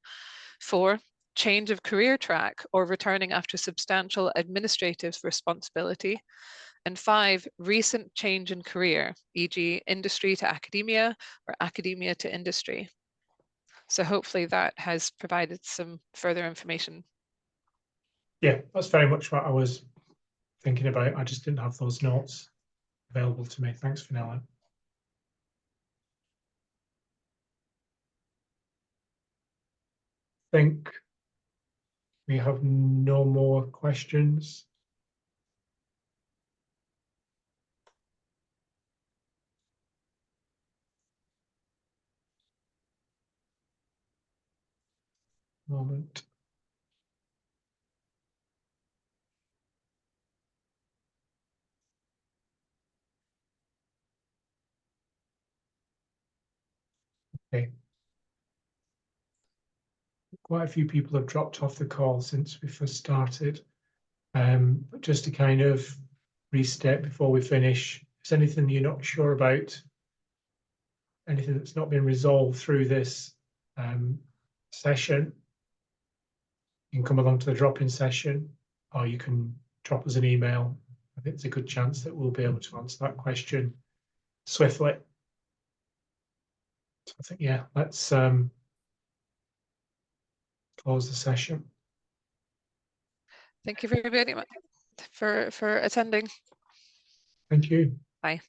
Speaker 2: 4, change of career track or returning after substantial administrative responsibility. And 5, recent change in career, e.g. industry to academia or academia to industry. So hopefully that has provided some further information.
Speaker 1: Yeah, that's very much what I was thinking about. I just didn't have those notes available to me. Thanks, Fenella. I think we have no more questions. Moment. Okay. Quite a few people have dropped off the call since we first started. But just to kind of restate before we finish, is anything you're not sure about? Anything that's not been resolved through this session? You can come along to the drop-in session, or you can drop us an email. I think there's a good chance that we'll be able to answer that question swiftly. So I think, yeah, let's close the session.
Speaker 2: Thank you very much for attending.
Speaker 1: Thank you.
Speaker 2: Bye.